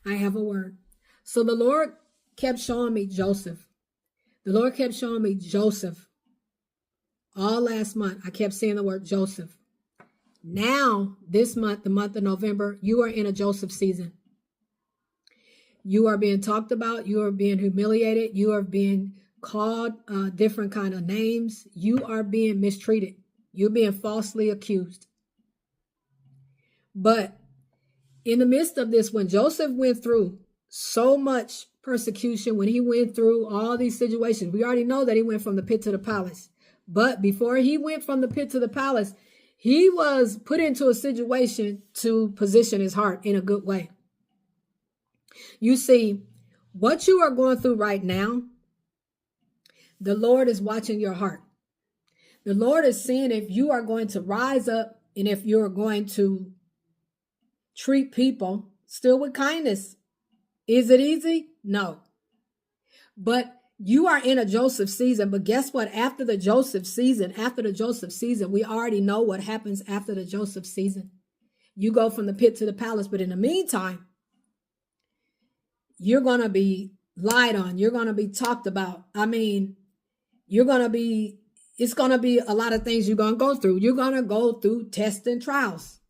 I have a word. So the Lord kept showing me Joseph. The Lord kept showing me Joseph. All last month, I kept seeing the word Joseph. Now, this month, the month of November, you are in a Joseph season. You are being talked about. You are being humiliated. You are being called different kind of names. You are being mistreated. You're being falsely accused. But in the midst of this, when Joseph went through so much persecution, when he went through all these situations, we already know that he went from the pit to the palace. But before he went from the pit to the palace, he was put into a situation to position his heart in a good way. You see, what you are going through right now, the Lord is watching your heart. The Lord is seeing if you are going to rise up and if you're going to treat people still with kindness. Is it easy? No. But you are in a Joseph season. But guess what? After the Joseph season, we already know what happens after the Joseph season. You go from the pit to the palace. But in the meantime, you're going to be lied on. You're going to be talked about. I mean, it's going to be a lot of things you're going to go through. You're going to go through tests and trials.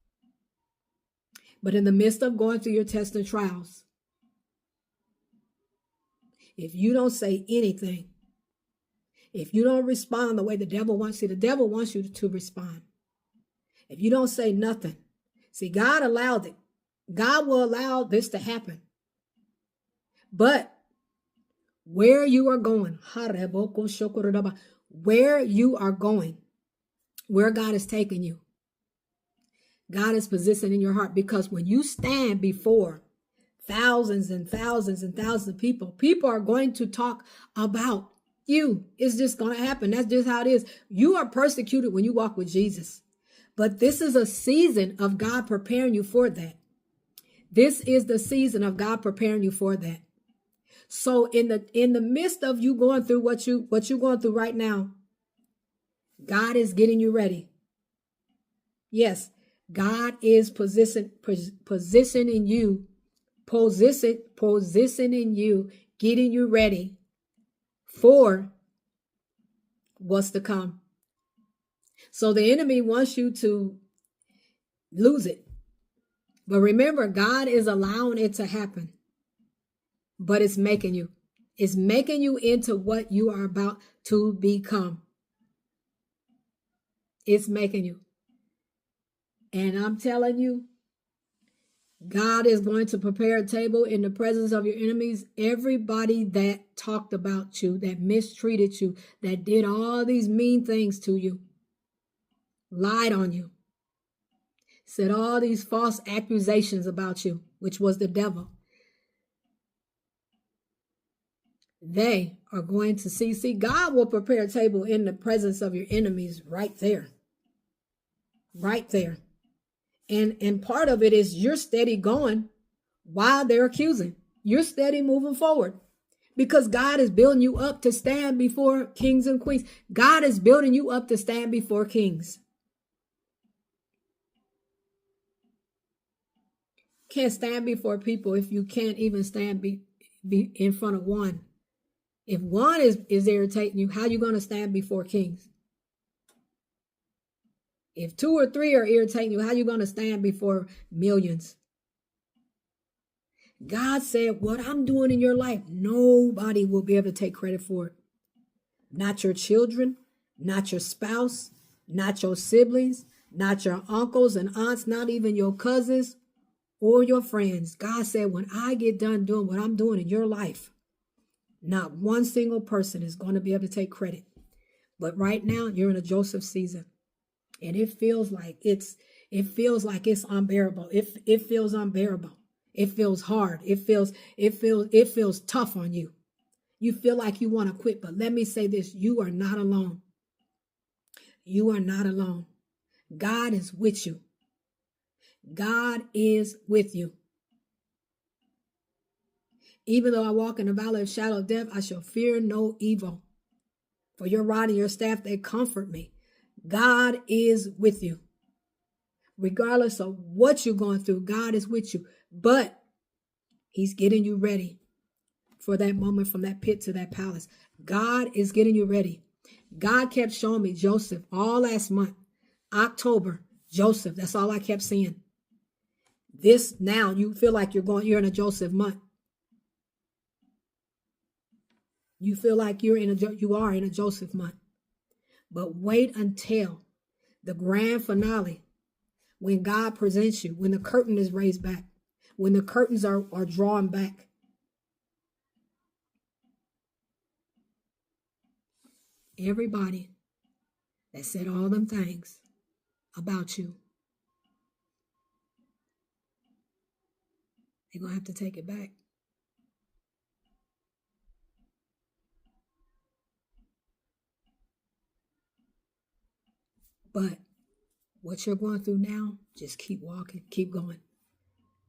But in the midst of going through your tests and trials, if you don't say anything, if you don't respond the way the devil wants you to respond. If you don't say nothing, see, God allowed it. God will allow this to happen. But where you are going, where God is taking you, God is positioning your heart, because when you stand before thousands and thousands and thousands of people, people are going to talk about you. It's just going to happen. That's just how it is. You are persecuted when you walk with Jesus. But this is a season of God preparing you for that. This is the season of God preparing you for that. So in the midst of you going through what you're going through right now, God is getting you ready. Yes, God is positioning you, getting you ready for what's to come. So the enemy wants you to lose it. But remember, God is allowing it to happen. But it's making you into what you are about to become. It's making you. And I'm telling you, God is going to prepare a table in the presence of your enemies. Everybody that talked about you, that mistreated you, that did all these mean things to you, lied on you, said all these false accusations about you, which was the devil. They are going to see, God will prepare a table in the presence of your enemies right there. Right there. And part of it is you're steady going while they're accusing. You're steady moving forward because God is building you up to stand before kings and queens. God is building you up to stand before kings. Can't stand before people if you can't even stand be in front of one. If one is irritating you, how are you going to stand before kings? If 2 or 3 are irritating you, how are you going to stand before millions? God said, what I'm doing in your life, nobody will be able to take credit for it. Not your children, not your spouse, not your siblings, not your uncles and aunts, not even your cousins or your friends. God said, when I get done doing what I'm doing in your life, not one single person is going to be able to take credit. But right now, you're in a Joseph season. And it feels like it's unbearable. It feels unbearable. It feels hard. It feels tough on you. You feel like you want to quit. But let me say this, you are not alone. You are not alone. God is with you. God is with you. Even though I walk in the valley of shadow of death, I shall fear no evil. For your rod and your staff, they comfort me. God is with you. Regardless of what you're going through, God is with you. But He's getting you ready for that moment from that pit to that palace. God is getting you ready. God kept showing me Joseph all last month. October, Joseph. That's all I kept seeing. This now, you feel like you're in a Joseph month. You feel like you are in a Joseph month. But wait until the grand finale, when God presents you, when the curtain is raised back, when the curtains are drawn back. Everybody that said all them things about you, they're going to have to take it back. But what you're going through now, just keep walking, keep going.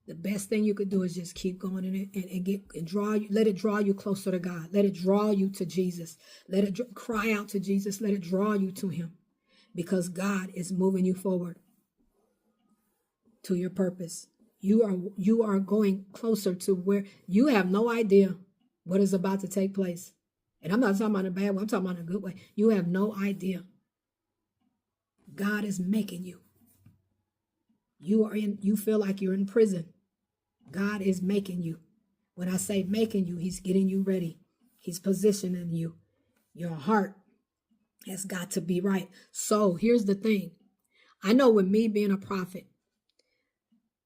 The best thing you could do is just keep going in it and let it draw you closer to God. Let it draw you to Jesus. Let it cry out to Jesus. Let it draw you to him, because God is moving you forward to your purpose. You are going closer to where you have no idea what is about to take place. And I'm not talking about in a bad way. I'm talking about in a good way. You have no idea. God is making you. You feel like you're in prison. God is making you. When I say making you, he's getting you ready. He's positioning you. Your heart has got to be right. So here's the thing. I know with me being a prophet,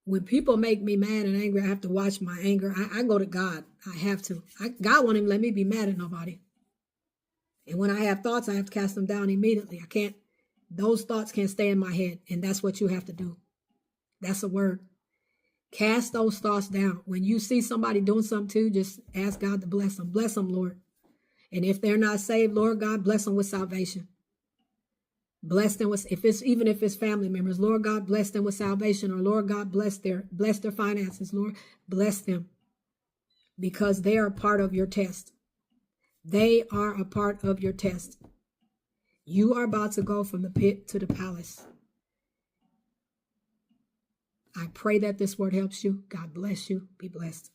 when people make me mad and angry, I have to watch my anger. I go to God. I have to. God won't even let me be mad at nobody. And when I have thoughts, I have to cast them down immediately. Those thoughts can't stay in my head. And that's what you have to do. That's a word. Cast those thoughts down. When you see somebody doing something too, just ask God to bless them. Bless them, Lord. And if they're not saved, Lord God, bless them with salvation. Bless them with, even if it's family members, Lord God, bless them with salvation, or Lord God, bless their finances, Lord, bless them, because they are a part of your test. They are a part of your test. You are about to go from the pit to the palace. I pray that this word helps you. God bless you. Be blessed.